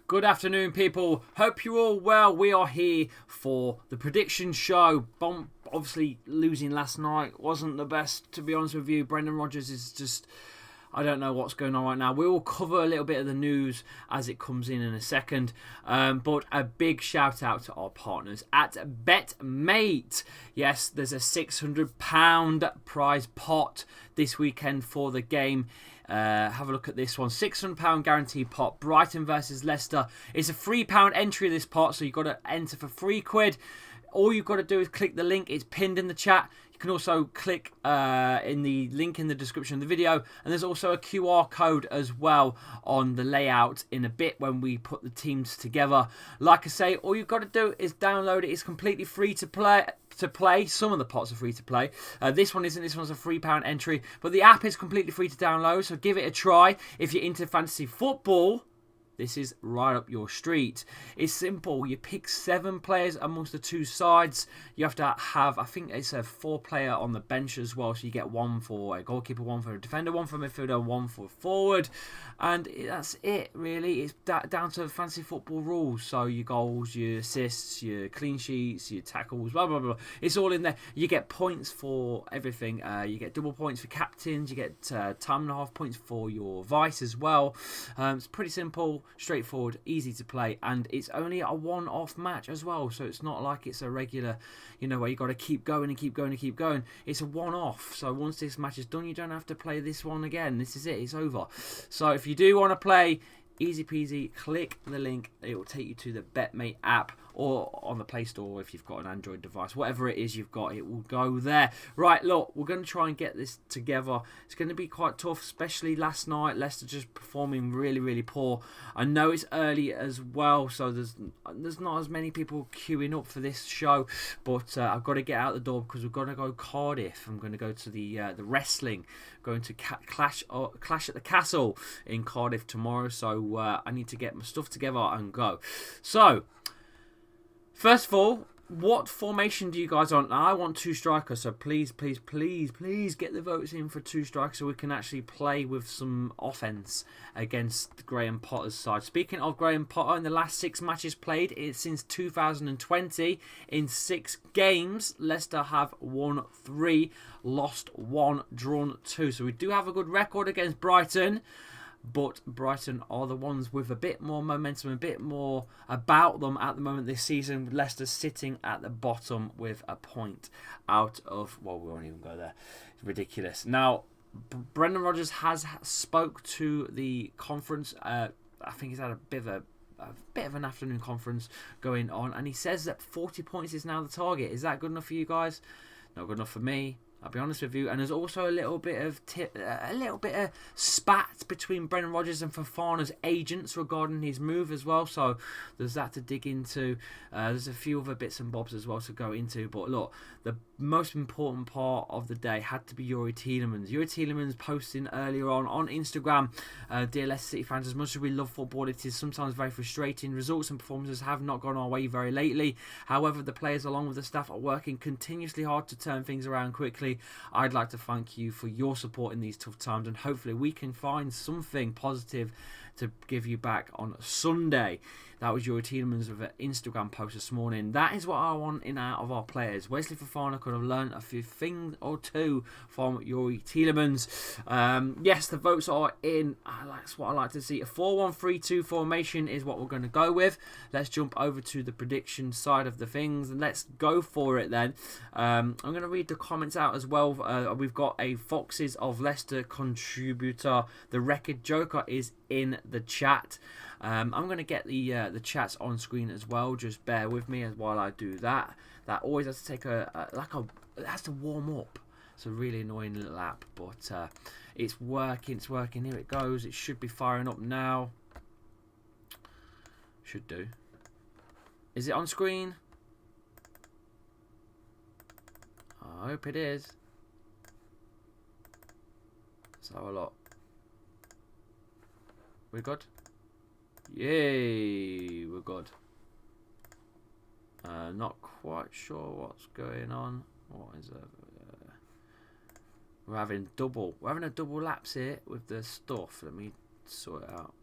Good afternoon, people. Hope you're all well. We are here for the prediction show. Obviously, losing last night wasn't the best, to be honest with you. Brendan Rodgers is just... I don't know what's going on right now. We will cover a little bit of the news as it comes in a second. But a big shout out to our partners at BetMate. Yes, there's a £600 prize pot this weekend for the game. Have a look at this one. £600 guaranteed pot. Brighton versus Leicester. It's a £3 entry this pot, so you've got to enter for £3. All you've got to do is click the link. It's pinned in the chat. You can also click in the link in the description of the video. And there's also a QR code as well on the layout in a bit when we put the teams together. Like I say, all you've got to do is download it. It's completely free to play. Some of the pots are free to play. This one isn't. This one's a £3 entry. But the app is completely free to download. So give it a try. If you're into fantasy football, this is right up your street. It's simple. You pick 7 players amongst the two sides. You have to have, I think it's a 4-player on the bench as well. So you get 1 for a goalkeeper, 1 for a defender, 1 for a midfielder, 1 for a forward. And that's it, really. It's down to fantasy football rules. So your goals, your assists, your clean sheets, your tackles, blah, blah, blah. It's all in there. You get points for everything. You get double points for captains. You get time and a half points for your vice as well. It's pretty simple. Straightforward, easy to play, and it's only a one-off match as well, so it's not like it's a regular, where you got to keep going and keep going and keep going. It's a one-off, so once this match is done, you don't have to play this one again. This is it, it's over. So if you do want to play, easy peasy, click the link. It will take you to the BetMate app or on the Play Store if you've got an Android device. Whatever it is you've got, it will go there. Right, look, we're going to try and get this together. It's going to be quite tough, especially last night. Leicester just performing really, really poor. I know it's early as well, so there's not as many people queuing up for this show, but I've got to get out the door because we're going to go Cardiff. I'm going to go to the wrestling, going to Clash at the Castle in Cardiff tomorrow, so I need to get my stuff together and go. So, first of all, what formation do you guys want? Now, I want 2 strikers, so please, please, please, please get the votes in for 2 strikers so we can actually play with some offense against Graham Potter's side. Speaking of Graham Potter, in the last 6 matches played since 2020, in 6 games, Leicester have won 3, lost 1, drawn 2. So we do have a good record against Brighton. But Brighton are the ones with a bit more momentum, a bit more about them at the moment this season. Leicester sitting at the bottom with a point out of... Well, we won't even go there. It's ridiculous. Now, Brendan Rodgers has spoke to the conference. I think he's had a bit of an afternoon conference going on. And he says that 40 points is now the target. Is that good enough for you guys? Not good enough for me. I'll be honest with you, and there's also a little bit of spat between Brendan Rodgers and Fofana's agents regarding his move as well. So there's that to dig into. There's a few other bits and bobs as well to go into. But look, the most important part of the day had to be Youri Tielemans. Youri Tielemans posting earlier on Instagram, dear Leicester City fans, as much as we love football, it is sometimes very frustrating. Results and performances have not gone our way very lately. However, the players along with the staff are working continuously hard to turn things around quickly. I'd like to thank you for your support in these tough times, and hopefully we can find something positive to give you back on Sunday. That was Youri Tielemans with an Instagram post this morning. That is what I want in out of our players. Wesley Fofana could have learned a few things or two from Youri Tielemans. Yes, the votes are in. That's what I like to see. A 4-1-3-2 formation is what we're going to go with. Let's jump over to the prediction side of the things and let's go for it then. I'm going to read the comments out as well. We've got a Foxes of Leicester contributor. The Record Joker is in the chat. I'm going to get the chats on screen as well. Just bear with me while I do that. That always has to take it has to warm up. It's a really annoying little app, but it's working. It's working. Here it goes. It should be firing up now. Should do. Is it on screen? I hope it is. Let's have a look. We're good? Yay, we're good. Not quite sure what's going on. What is it? We're having a double lapse here with the stuff. Let me sort it out.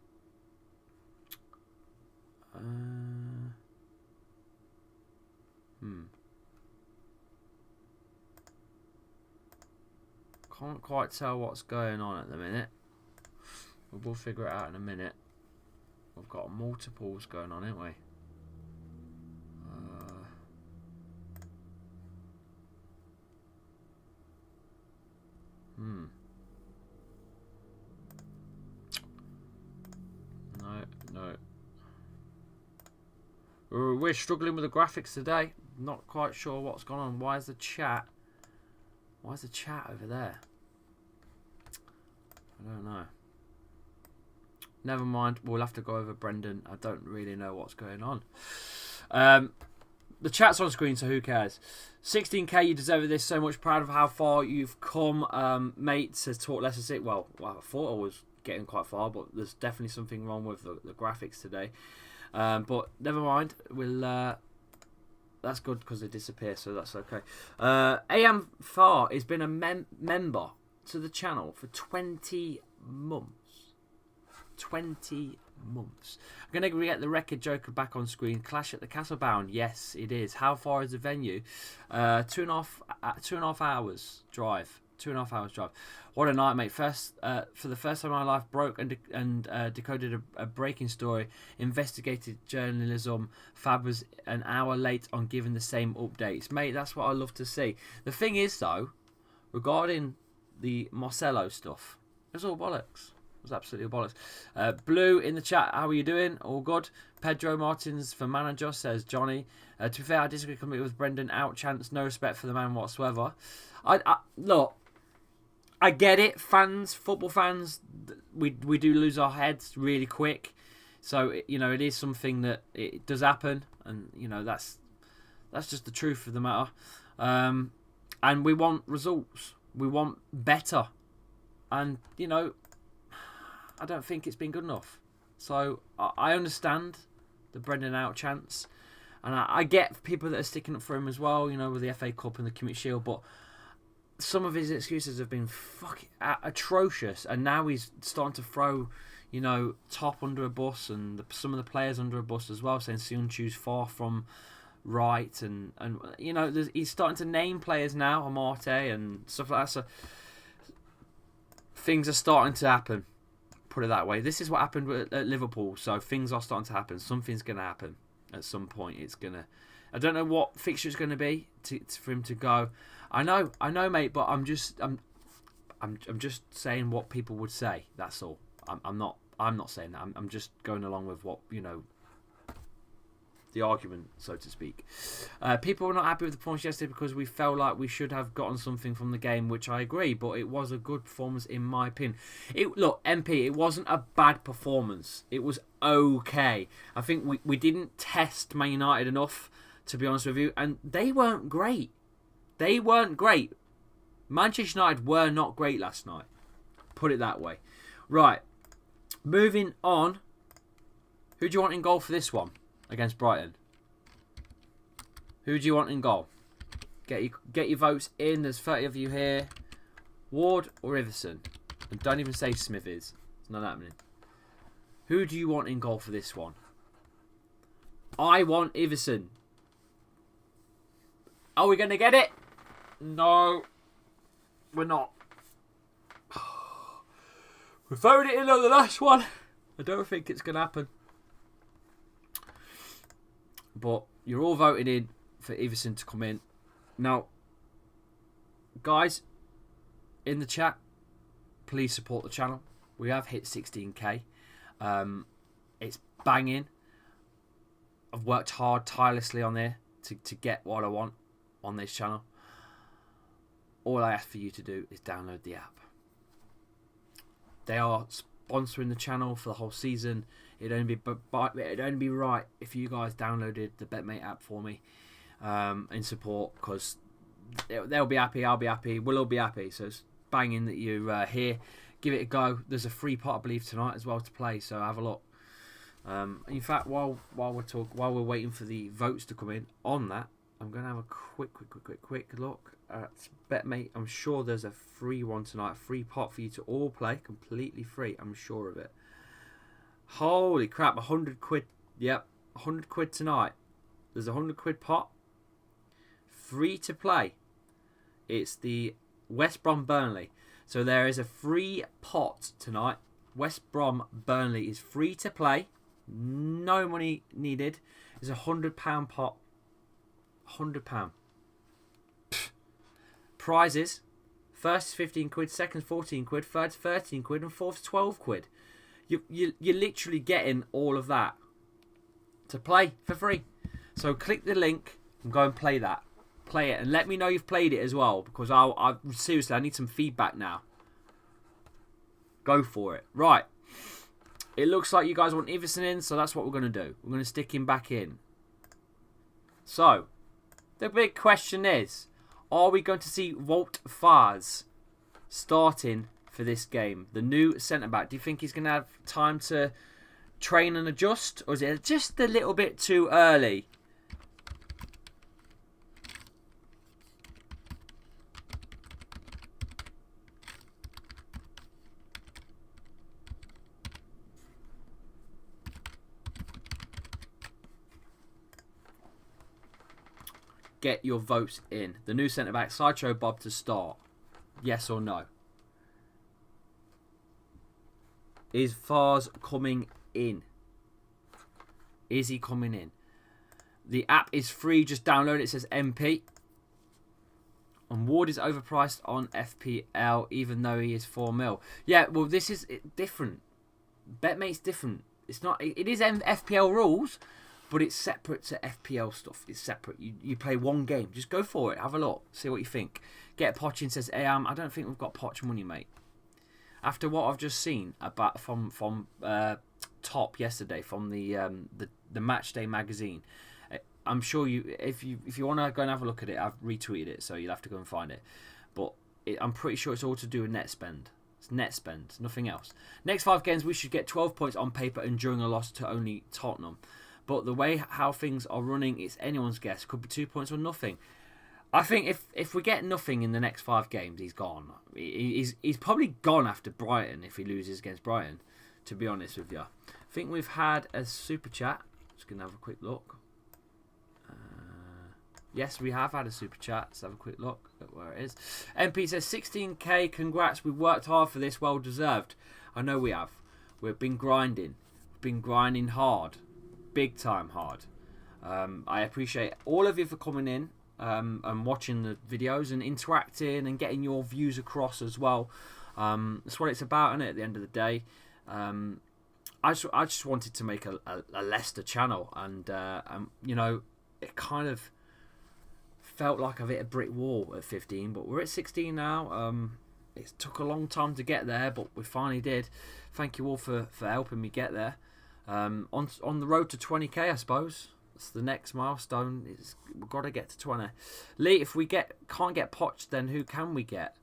Can't quite tell what's going on at the minute. We'll figure it out in a minute. We've got multiples going on, haven't we? No. We're struggling with the graphics today. Not quite sure what's going on. Why is the chat over there? I don't know. Never mind. We'll have to go over Brendan. I don't really know what's going on. The chat's on screen, so who cares? 16k, you deserve this. So much proud of how far you've come, mate. Says Talk Leicester City. Well, I thought I was getting quite far, but there's definitely something wrong with the graphics today. But never mind. We'll. That's good because they disappear, so that's okay. AM Far has been a member to the channel for 20 months. 20 months. I'm going to get the Record Joker back on screen. Clash at the Castle Bound. Yes, it is. How far is the venue? 2.5 hours drive. 2.5 hours drive. What a night, mate. For the first time in my life, broke and decoded a breaking story. Investigated journalism. Fab was an hour late on giving the same updates. Mate, that's what I love to see. The thing is, though, regarding the Marcelo stuff, it was all bollocks. It was absolutely bollocks. Blue in the chat, how are you doing? All good. Pedro Martins for manager, says Johnny. To be fair, I disagree completely with Brendan. Out chance, no respect for the man whatsoever. Look, I get it, fans, football fans. We do lose our heads really quick. So it is something that it does happen, and that's just the truth of the matter. And we want results. We want better, and I don't think it's been good enough. So I understand the Brendan out chance. And I get people that are sticking up for him as well, with the FA Cup and the Community Shield. But some of his excuses have been fucking atrocious. And now he's starting to throw, Top under a bus and some of the players under a bus as well, saying Sionchu's far from right. And he's starting to name players now, Amarte and stuff like that. So things are starting to happen. Put it that way. This is what happened at Liverpool, so things are starting to happen. Something's going to happen at some point. I don't know what fixture it's going to be for him to go. I know, mate, but I'm just saying what people would say. That's all. I'm not saying that. I'm just going along with what the argument, so to speak. People were not happy with the performance yesterday because we felt like we should have gotten something from the game, which I agree, but it was a good performance in my opinion. Look, MP, it wasn't a bad performance. It was okay. I think we didn't test Man United enough, to be honest with you, and they weren't great. They weren't great. Manchester United were not great last night. Put it that way. Right. Moving on. Who do you want in goal for this one against Brighton? Who do you want in goal? Get your votes in. There's 30 of you here. Ward or Iverson? And don't even say Smithies. It's not happening. Who do you want in goal for this one? I want Iverson. Are we going to get it? No. We're not. We voted it in on the last one. I don't think it's going to happen. But you're all voted in for Iverson to come in. Now, guys, in the chat, please support the channel. We have hit 16k. It's banging. I've worked hard, tirelessly on there to get what I want on this channel. All I ask for you to do is download the app. They are sponsoring the channel for the whole season. It'd only be right if you guys downloaded the BetMate app for me in support, because they'll be happy, I'll be happy, we'll all be happy. So it's banging that you're here. Give it a go. There's a free pot, I believe, tonight as well to play, so have a look. In fact, while we're waiting for the votes to come in on that, I'm going to have a quick look at BetMate. I'm sure there's a free one tonight, a free pot for you to all play, completely free. I'm sure of it. Holy crap, 100 quid. Yep, 100 quid tonight. There's a 100 quid pot, free to play. It's the West Brom Burnley. So there is a free pot tonight. West Brom Burnley is free to play. No money needed. It's a £100 pot. £100. Prizes. First is 15 quid, second 14 quid, third 13 quid, and fourth 12 quid. You're literally getting all of that to play for free. So click the link and go and play that. Play it and let me know you've played it as well, because I seriously, I need some feedback now. Go for it. Right. It looks like you guys want Iverson in, so that's what we're going to do. We're going to stick him back in. So, the big question is, are we going to see Wout FAES starting for this game? The new centre-back. Do you think he's going to have time to train and adjust? Or is it just a little bit too early? Get your votes in. The new centre-back, Sideshow Bob to start. Yes or no? Is FAES coming in? Is he coming in? The app is free. Just download it. It says MP. And Ward is overpriced on FPL, even though he is 4 mil. Yeah, well, this is different. BetMate's different. It's not. It is FPL rules, but it's separate to FPL stuff. It's separate. You play one game. Just go for it. Have a look. See what you think. Get Poch in, says AM. I don't think we've got Poch money, mate. After what I've just seen about from Top yesterday, from the Matchday magazine, I'm sure if you want to go and have a look at it, I've retweeted it, so you'll have to go and find it. But I'm pretty sure it's all to do with net spend. It's net spend, nothing else. Next 5 games, we should get 12 points on paper, enduring a loss to only Tottenham. But the way how things are running, it's anyone's guess. Could be 2 points or nothing. I think if we get nothing in the next 5 games, he's gone. He's probably gone after Brighton if he loses against Brighton, to be honest with you. I think we've had a super chat. Just going to have a quick look. Yes, we have had a super chat. Let's have a quick look at where it is. MP says 16k. Congrats. We worked hard for this. Well deserved. I know we have. We've been grinding. We've been grinding hard. Big time hard. I appreciate all of you for coming in and watching the videos and interacting and getting your views across as well. That's what it's about, isn't it, at the end of the day? I just wanted to make a Leicester channel, and you know, it kind of felt like I've hit a brick wall at 15, but we're at 16 now. It took a long time to get there, but we finally did. Thank you all for helping me get there. On the road to 20k, I suppose. It's the next milestone. We've got to get to 20. Lee, if we can't get Poch, then who can we get?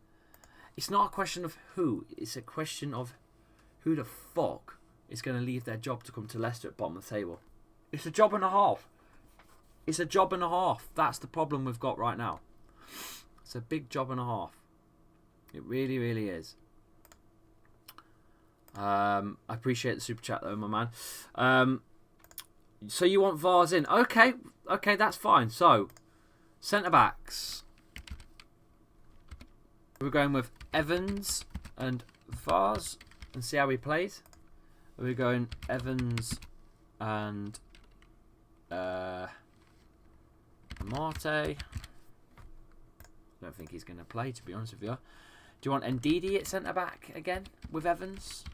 It's not a question of who. It's a question of who the fuck is going to leave their job to come to Leicester at bottom of the table. It's a job and a half. It's a job and a half. That's the problem we've got right now. It's a big job and a half. It really, really is. I appreciate the super chat though, my man. So you want VARs in? Okay, that's fine. So, centre backs. We're going with Evans and VARs and see how he plays. We're going Evans and Marte. I don't think he's going to play, to be honest with you. Do you want Ndidi at centre back again with Evans?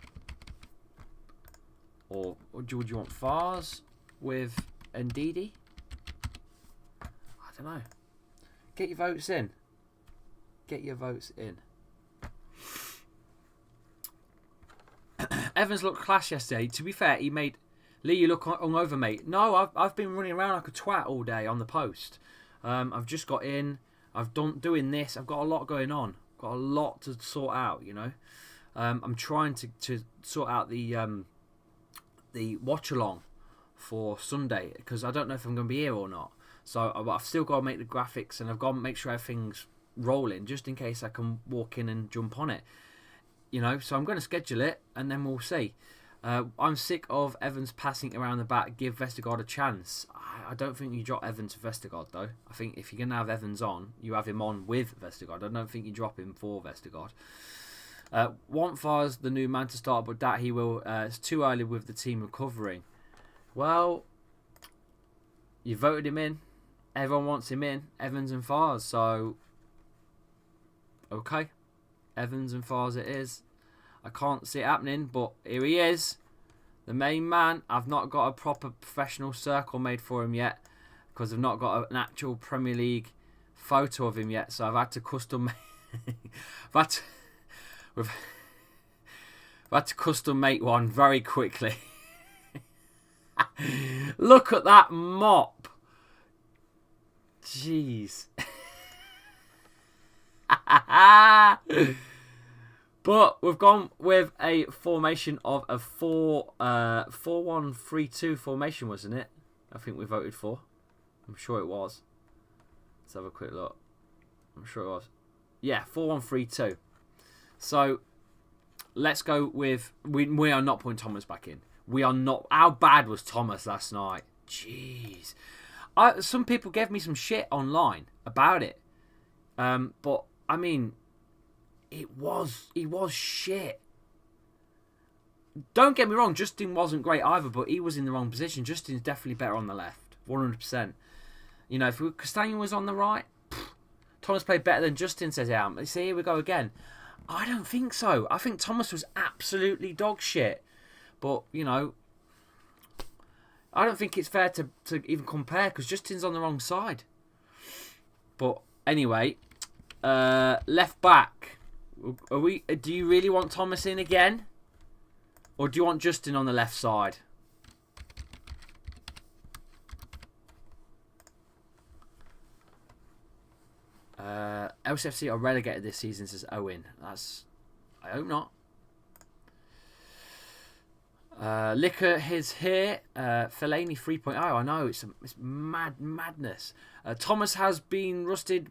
Or would you want Fars with Ndidi? I don't know. Get your votes in. Get your votes in. Evans looked class yesterday. To be fair, he made Lee, you look hungover, mate. No, I've been running around like a twat all day on the post. I've just got in. I've doing this. I've got a lot going on. Got a lot to sort out. You know, I'm trying to sort out the watch along for Sunday because I don't know if I'm going to be here or not. So I've still got to make the graphics and I've got to make sure everything's rolling just in case I can walk in and jump on it. You know, so I'm going to schedule it and then we'll see. I'm sick of Evans passing around the back. Give Vestergaard a chance. I don't think you drop Evans for Vestergaard though. I think if you're going to have Evans on, you have him on with Vestergaard. I don't think you drop him for Vestergaard. Want Far's the new man to start, but that he will. It's too early with the team recovering. Well, you voted him in. Everyone wants him in. Evans and Fars. So, okay. Evans and Fars it is. I can't see it happening, but here he is. The main man. I've not got a proper professional circle made for him yet because I've not got an actual Premier League photo of him yet. So I've had to custom I've had to custom make one very quickly. Look at that mop. Jeez. But we've gone with a formation of a 4-1-3-2 formation, wasn't it? I think we voted for. I'm sure it was. Let's have a quick look. I'm sure it was. Yeah, 4-1-3-2. So let's go with. We are not putting Thomas back in. We are not. How bad was Thomas last night? Jeez. Some people gave me some shit online about it. But I mean, he was shit. Don't get me wrong, Justin wasn't great either, but he was in the wrong position. Justin's definitely better on the left, 100%. You know, if Castagna was on the right, Thomas played better than Justin, says out. See, here we go again. I don't think so. I think Thomas was absolutely dog shit. But, you know, I don't think it's fair to even compare because Justin's on the wrong side. But anyway, left back. Do you really want Thomas in again? Or do you want Justin on the left side? LCFC are relegated this season, says Owen. I hope not. Liquor is here. Fellaini 3.0. I know it's madness. Thomas has been rusted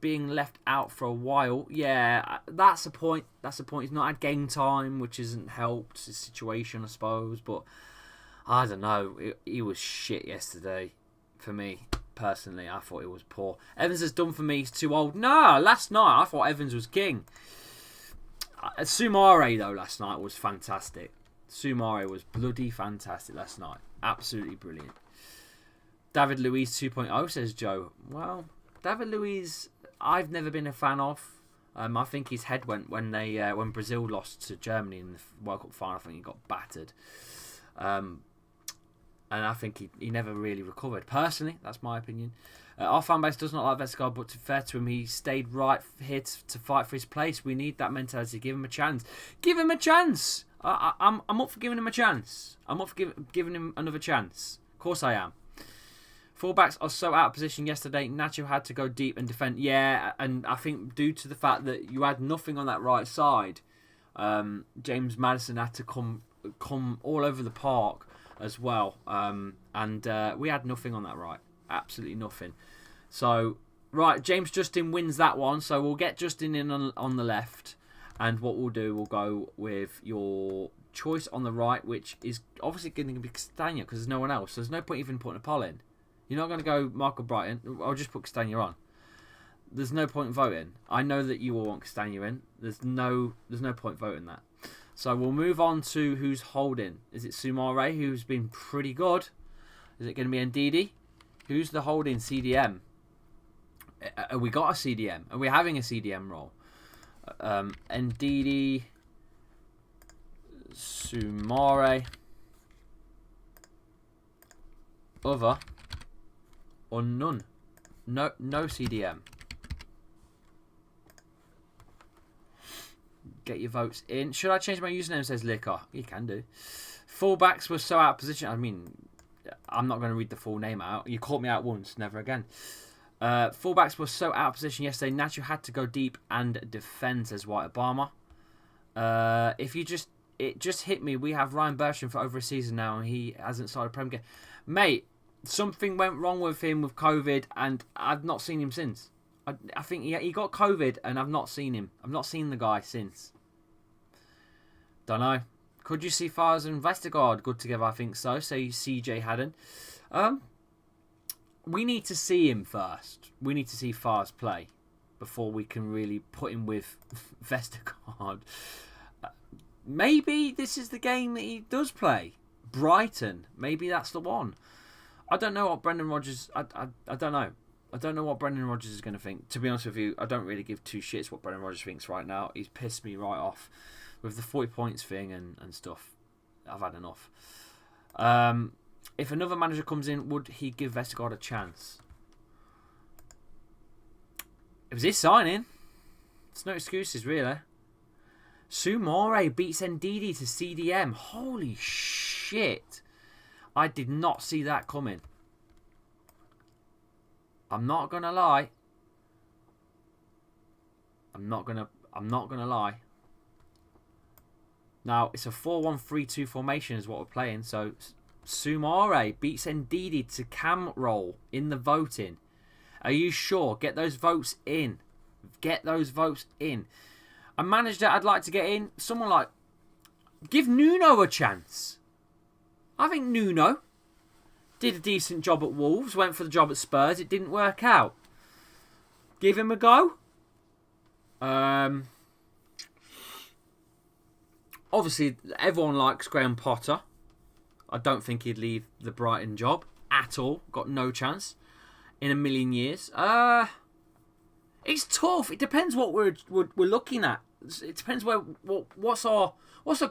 being left out for a while. Yeah, that's the point. He's not had game time, which hasn't helped his situation, I suppose. But I don't know. He was shit yesterday for me. Personally, I thought it was poor. Evans is done for me. He's too old. No, last night I thought Evans was king. Sumare though last night was fantastic. Sumare was bloody fantastic last night. Absolutely brilliant. David Luiz 2.0 says Joe. Well, David Luiz, I've never been a fan of. I think his head went when Brazil lost to Germany in the World Cup final. I think he got battered. And I think he never really recovered. Personally, that's my opinion. Our fan base does not like Vestergaard, but to be fair to him, he stayed right here to fight for his place. We need that mentality. Give him a chance. Give him a chance. I'm up for giving him a chance. I'm up for giving him another chance. Of course I am. Fullbacks are so out of position yesterday. Nacho had to go deep and defend. Yeah, and I think due to the fact that you had nothing on that right side, James Maddison had to come all over the park as well. And we had nothing on that right. Absolutely nothing. So, right, James Justin wins that one. So we'll get Justin in on the left. And what we'll do, we'll go with your choice on the right, which is obviously going to be Castagna because there's no one else. There's no point even putting a poll in. You're not going to go Marco Brighton. I'll just put Castagna on. There's no point voting. I know that you all want Castagna in. There's no point voting that. So we'll move on to who's holding. Is it Soumare, who's been pretty good? Is it going to be Ndidi? Who's the holding CDM? Have we got a CDM? Are we having a CDM role? Ndidi, Soumare, other, or none? No CDM. Get your votes in. Should I change my username? Says Liquor. You can do. Fullbacks were so out of position. I mean, I'm not going to read the full name out. You caught me out once, never again. Fullbacks were so out of position yesterday. Nacho had to go deep and defend, says White Obama. It just hit me. We have Ryan Bertrand for over a season now, and he hasn't started a Prem game. Mate, something went wrong with him with COVID, and I've not seen him since. I think he got COVID, and I've not seen him. I've not seen the guy since. Don't know. Could you see FAES and Vestergaard good together? I think so. Say CJ Haddon. We need to see him first. We need to see FAES play before we can really put him with Vestergaard. Maybe this is the game that he does play. Brighton. Maybe that's the one. I don't know what Brendan Rodgers... I don't know. I don't know what Brendan Rodgers is going to think. To be honest with you, I don't really give two shits what Brendan Rodgers thinks right now. He's pissed me right off with the 40 points thing and stuff. I've had enough. If another manager comes in, would he give Vestergaard a chance? It was his signing. There's no excuses, really. Soumare beats Ndidi to CDM. Holy shit. I did not see that coming. I'm not gonna lie. I'm not gonna lie. Now it's a 4-1-3-2 formation is what we're playing. So Soumare beats Ndidi to cam roll in the voting. Are you sure? Get those votes in. Get those votes in. A manager I'd like to get in. Someone like give Nuno a chance. I think Nuno did a decent job at Wolves. Went for the job at Spurs. It didn't work out. Give him a go. Obviously, everyone likes Graham Potter. I don't think he'd leave the Brighton job at all. Got no chance in a million years. It's tough. It depends what we're looking at. It depends what's our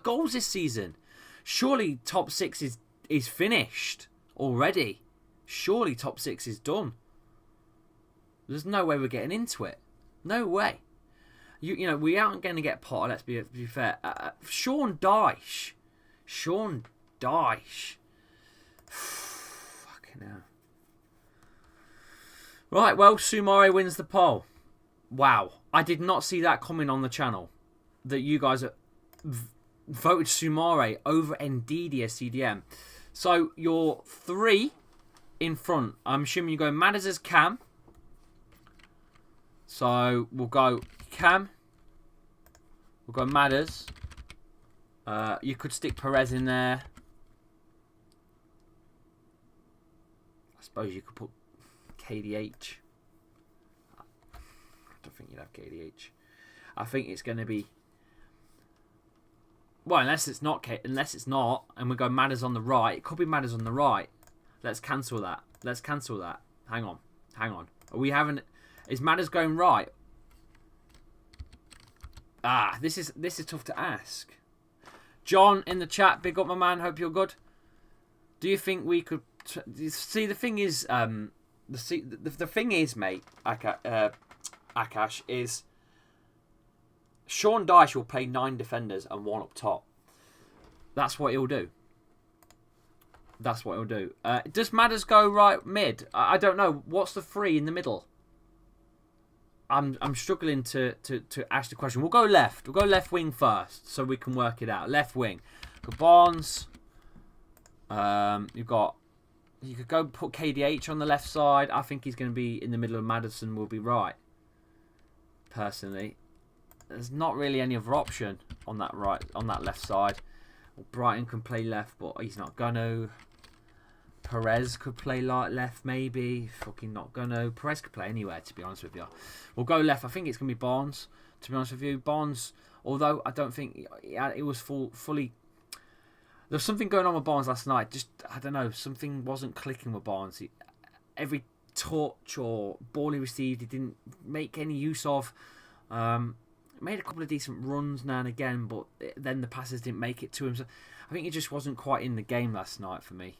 goals this season. Surely top 6 is finished already. Surely top 6 is done. There's no way we're getting into it. No way. You know we aren't going to get Potter. Let's be fair. Sean Dyche. Fucking hell. Right. Well, Soumare wins the poll. Wow. I did not see that coming on the channel. That you guys voted Soumare over Ndidi as CDM. So you're 3 in front. I'm assuming you go Madders as Cam. So we'll go Cam. We'll go Madders. You could stick Perez in there. I suppose you could put KDH. I don't think you'd have KDH. I think it's going to be... Well, unless it's not, and we go Madders on the right. It could be Madders on the right. Let's cancel that. Hang on. Are we having... Is Madders going right? This is tough to ask. John in the chat, big up my man. Hope you're good. Do you think we could... See, the thing is... The thing is, mate, Akash, is... Sean Dyche will play 9 defenders and 1 up top. That's what he'll do. That's what he'll do. Does Madders go right mid? I don't know. What's the three in the middle? I'm struggling to ask the question. We'll go left. We'll go left wing first, so we can work it out. Left wing. Got Barnes. You could go put KDH on the left side. I think he's going to be in the middle of Maddison. Will be right. Personally, there's not really any other option on that left side. Well, Brighton can play left, but he's not gonna. Perez could play left, maybe. Fucking not gonna. Perez could play anywhere, to be honest with you. We'll go left. I think it's gonna be Barnes. To be honest with you, Barnes. Although I don't think it was fully. There was something going on with Barnes last night. Just, I don't know, something wasn't clicking with Barnes. Every touch or ball he received, he didn't make any use of. Made a couple of decent runs now and again, but then the passes didn't make it to him. So I think he just wasn't quite in the game last night for me.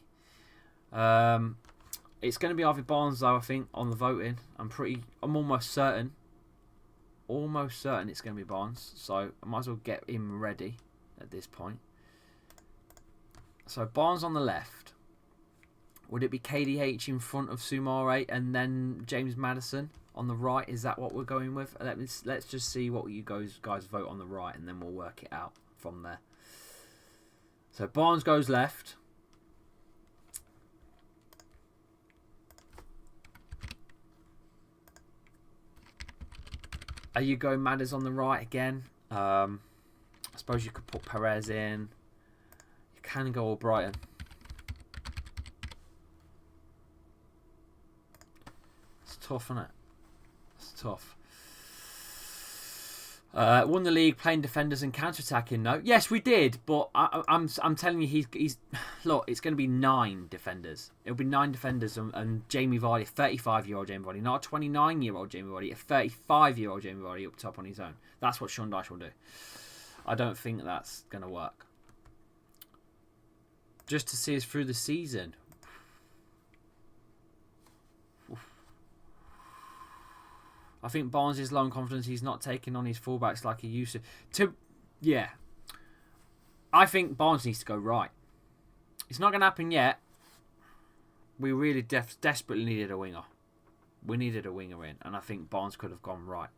It's going to be either Barnes, though, I think, on the voting. I'm almost certain. Almost certain it's going to be Barnes. So I might as well get him ready at this point. So Barnes on the left. Would it be KDH in front of Soumare and then James Maddison on the right? Is that what we're going with? Let's just see what you guys vote on the right, and then we'll work it out from there. So Barnes goes left. Are you going Madders on the right again? I suppose you could put Perez in. You can go all Brighton. It's tough, isn't it? It's tough. Won the league playing defenders and counter-attacking. No, yes, we did, but I'm telling you, he's look. It's going to be 9 defenders. It'll be 9 defenders, and Jamie Vardy, a 35-year-old Jamie Vardy, not a 29-year-old Jamie Vardy, a 35-year-old Jamie Vardy up top on his own. That's what Sean Dyche will do. I don't think that's going to work. Just to see us through the season. I think Barnes is low in confidence. He's not taking on his fullbacks like he used to. Yeah. I think Barnes needs to go right. It's not going to happen yet. We really desperately needed a winger. We needed a winger in, and I think Barnes could have gone right.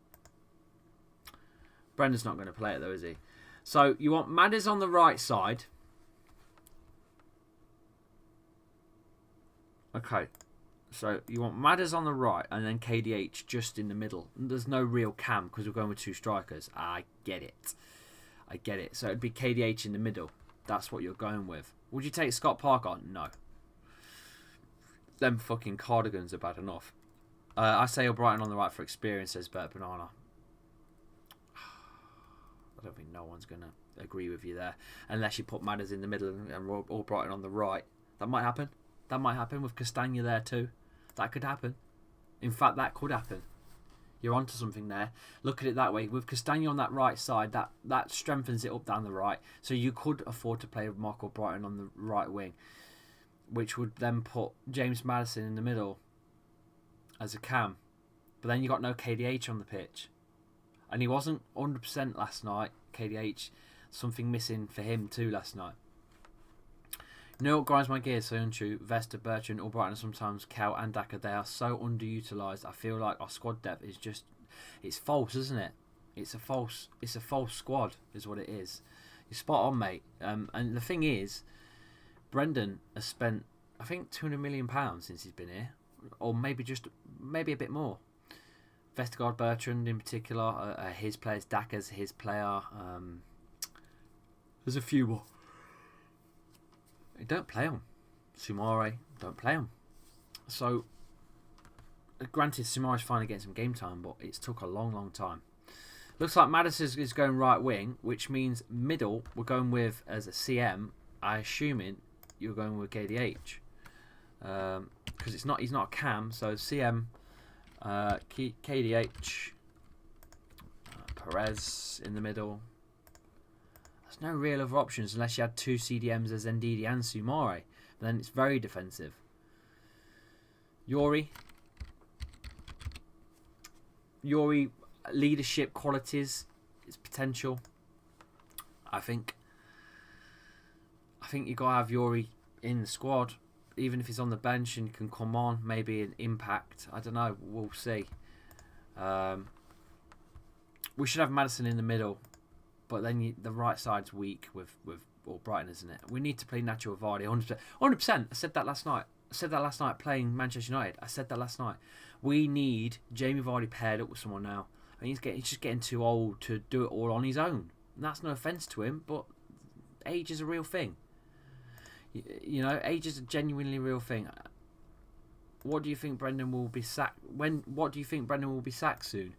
Brendan's not going to play it, though, is he? So, you want Madders on the right side. Okay. So, you want Madders on the right and then KDH just in the middle. There's no real cam because we're going with 2 strikers. I get it. I get it. So, it'd be KDH in the middle. That's what you're going with. Would you take Scott Parker? No. Them fucking cardigans are bad enough. I say O'Brien on the right for experience, says Bert Banana. I don't think no one's going to agree with you there. Unless you put Madders in the middle and O'Brien on the right. That might happen. That might happen with Castagna there too. That could happen. In fact, that could happen. You're onto something there. Look at it that way. With Castagna on that right side, that strengthens it up down the right. So you could afford to play Marco Brighton on the right wing, which would then put James Maddison in the middle as a cam. But then you got no KDH on the pitch. And he wasn't 100% last night, KDH. Something missing for him too last night. You know what grinds my gears, so untrue. Vesta, Bertrand, Albrighton, sometimes Cal and Daka, they are so underutilised. I feel like our squad depth is just, it's false, isn't it? It's a false squad, is what it is. You're spot on, mate. And the thing is, Brendan has spent, I think, £200 million since he's been here, or maybe a bit more. Vestergaard, Bertrand in particular, his players. Daka's his player. There's a few more. Don't play him. Soumare, don't play him. So, granted, Soumare's finally getting some game time, but it's took a long, long time. Looks like Maddison is going right wing, which means middle we're going with as a CM. I assuming you're going with KDH. Because he's not a cam, so CM, KDH, Perez in the middle. There's no real other options unless you had 2 CDMs as Ndidi and Soumare. But then it's very defensive. Yori, leadership qualities, its potential. I think you gotta have Yori in the squad. Even if he's on the bench and can come on, maybe an impact. I don't know. We'll see. We should have Maddison in the middle, but then the right side's weak with Brighton, isn't it? We need to play Nacho Vardy 100%. 100%. I said that last night. Playing Manchester United. I said that last night. We need Jamie Vardy paired up with someone now. And he's just getting too old to do it all on his own. And that's no offence to him, but age is a real thing. You know, age is a genuinely real thing. What do you think Brendan will be sacked? What do you think Brendan will be sacked soon?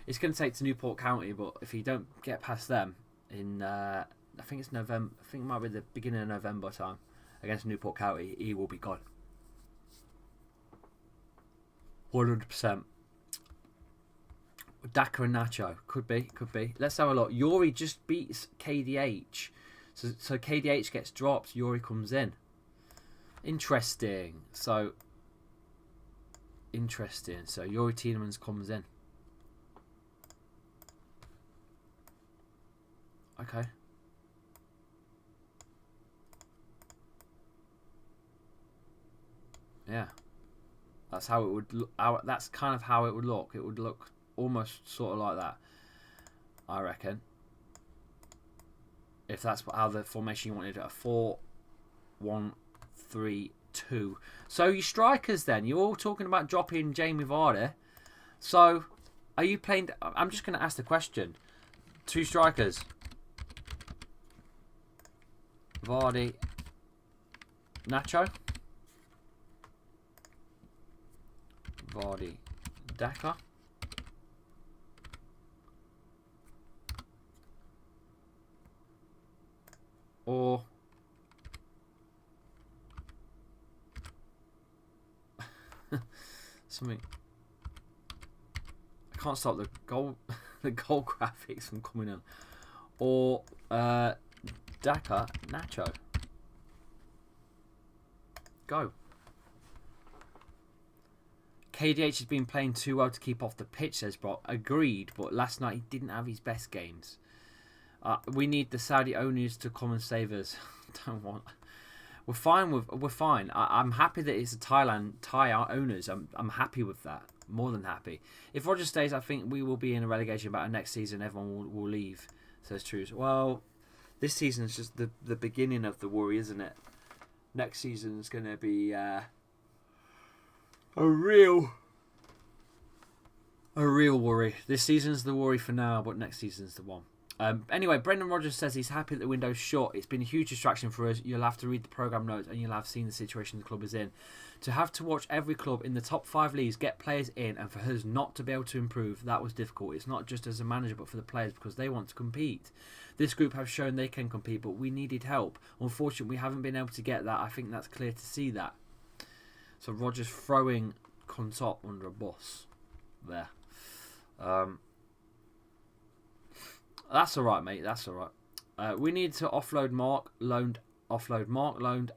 It's going to take to Newport County, but if he don't get past them in, I think it's November. I think it might be the beginning of November time against Newport County, he will be gone. 100%. Daka and Nacho could be. Let's have a look. Yuri just beats KDH, so KDH gets dropped. Yuri comes in. Interesting. So Yuri Tielemans comes in. Okay. Yeah. That's how it would look. That's kind of how it would look. It would look almost sort of like that, I reckon. If that's how the formation you wanted, a 4-1-3-2. So your strikers then, you're all talking about dropping Jamie Vardy. So are you playing? I'm just going to ask the question. 2 strikers. Vardy, Nacho. Vardy, Daka. Or something. I can't stop the goal graphics from coming in. Or Daka, Nacho. Go. KDH has been playing too well to keep off the pitch, says Brock. Agreed, but last night he didn't have his best games. We need the Saudi owners to come and save us. Don't want. We're fine. I'm happy that it's a Thai owners. I'm happy with that. More than happy. If Roger stays, I think we will be in a relegation battle next season. Everyone will leave, says Trues. Well, this season is just the beginning of the worry, isn't it? Next season is going to be a real worry. This season's the worry for now, but next season's the one. Anyway, Brendan Rodgers says he's happy that the window's shut. It's been a huge distraction for us. You'll have to read the programme notes and you'll have seen the situation the club is in. To have to watch every club in the top 5 leagues get players in and for us not to be able to improve, that was difficult. It's not just as a manager but for the players because they want to compete. This group have shown they can compete, but we needed help. Unfortunately, we haven't been able to get that. I think that's clear to see that. So Rodgers throwing Contop under a bus there. That's all right, mate. That's all right. We need to offload Mark, loaned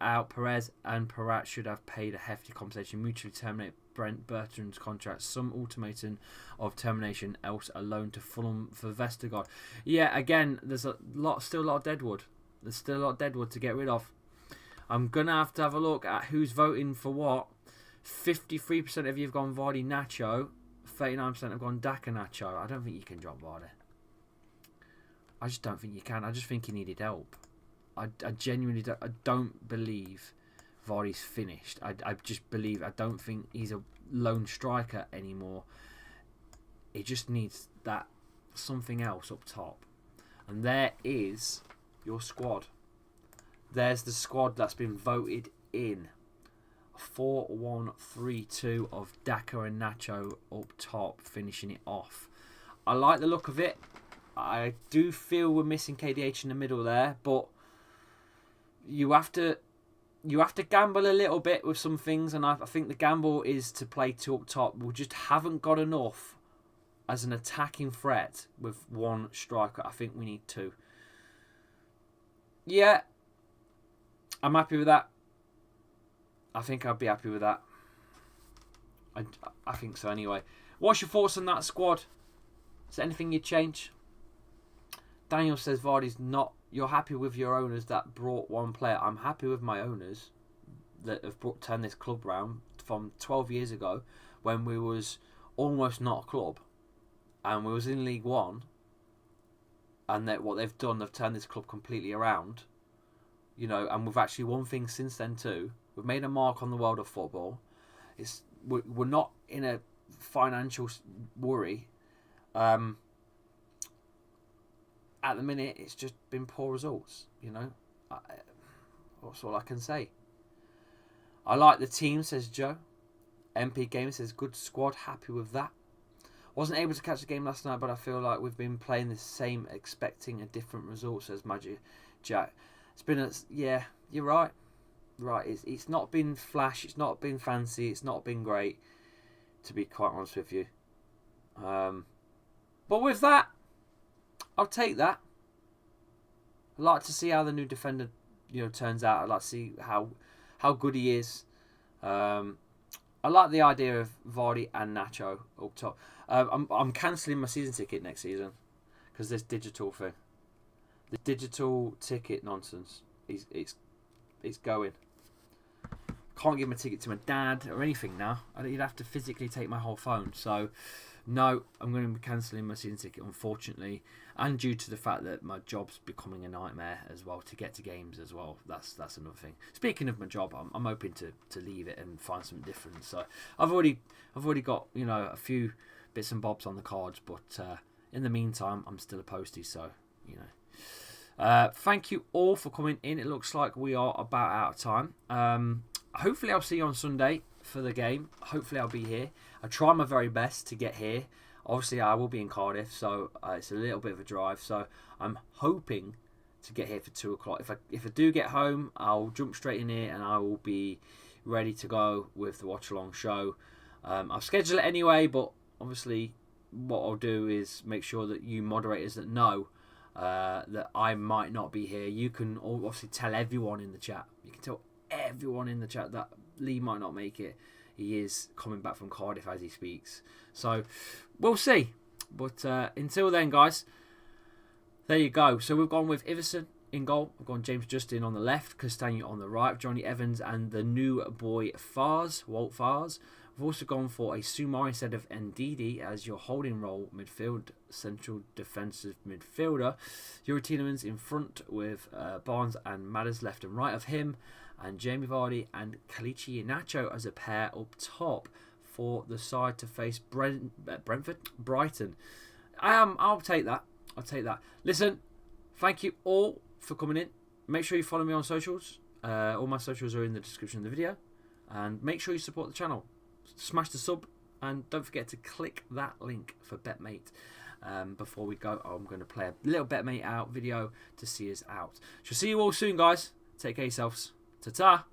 out. Perez and Parat should have paid a hefty compensation, mutually terminate Brent Bertrand's contract. Some ultimatum of termination, else a loan to Fulham for Vestergaard. Yeah, again, there's still a lot of deadwood. There's still a lot of deadwood to get rid of. I'm gonna have a look at who's voting for what. 53% of you have gone Vardy Nacho. 39% have gone Daka Nacho. I don't think you can drop Vardy. I just don't think you can. I just think he needed help. I genuinely don't. I don't believe Vardy's finished. I don't think he's a lone striker anymore. He just needs that something else up top. And there is your squad. There's the squad that's been voted in. 4-1-3-2 of Daka and Nacho up top, finishing it off. I like the look of it. I do feel we're missing KDH in the middle there, but you have to gamble a little bit with some things, and I think the gamble is to play 2 up top. We just haven't got enough as an attacking threat with 1 striker. I think we need 2. Yeah, I'm happy with that. I think I'd be happy with that. I think so anyway. What's your thoughts on that squad? Is there anything you'd change? Daniel says Vardy's not. You're happy with your owners that brought 1 player. I'm happy with my owners. that have turned this club round from 12 years ago, when we was almost not a club, and we was in League One. And that what they've done, they've turned this club completely around. You know, and we've actually won things since then too. We've made a mark on the world of football. We're not in a financial worry. At the minute, it's just been poor results. You know, that's all I can say. I like the team, says Joe. MP Gamer says good squad, happy with that. Wasn't able to catch the game last night, but I feel like we've been playing the same, expecting a different result, says Magic Jack. It's been yeah, you're right. Right, it's not been flash, it's not been fancy, it's not been great, to be quite honest with you. But with that, I'll take that. I'd like to see how the new defender, turns out. I'd like to see how good he is. I like the idea of Vardy and Nacho up top. I'm cancelling my season ticket next season because this digital thing, the digital ticket nonsense. It's going. Can't give my ticket to my dad or anything now. You'd have to physically take my whole phone. So, no, I'm going to be cancelling my season ticket, unfortunately, and due to the fact that my job's becoming a nightmare as well to get to games as well. That's another thing. Speaking of my job, I'm hoping to leave it and find something different. So I've already got a few bits and bobs on the cards, but in the meantime, I'm still a postie. So thank you all for coming in. It looks like we are about out of time. Hopefully I'll see you on Sunday for the game. Hopefully I'll be here. I try my very best to get here. Obviously I will be in Cardiff, so it's a little bit of a drive. So I'm hoping to get here for 2 o'clock. If I do get home, I'll jump straight in here and I will be ready to go with the watch along show. I'll schedule it anyway, but obviously what I'll do is make sure that you moderators that know that I might not be here, you can obviously tell everyone in the chat. You can tell everyone in the chat that Lee might not make it. He is coming back from Cardiff as he speaks. So we'll see. But until then, guys, there you go. So we've gone with Iverson in goal. We've gone James Justin on the left, Castagna on the right, Johnny Evans and the new boy FAES, Walt FAES. We've also gone for a Sumar instead of Ndidi as your holding role midfield, central defensive midfielder. Yuri Tielemans in front with Barnes and Madders left and right of him, and Jamie Vardy and Kalichi Iheanacho as a pair up top for the side to face Brighton. I'll take that. I'll take that. Listen, thank you all for coming in. Make sure you follow me on socials. All my socials are in the description of the video. And make sure you support the channel. Smash the sub. And don't forget to click that link for BetMate. Before we go, I'm going to play a little BetMate out video to see us out. Shall see you all soon, guys. Take care of yourselves. Ta-ta.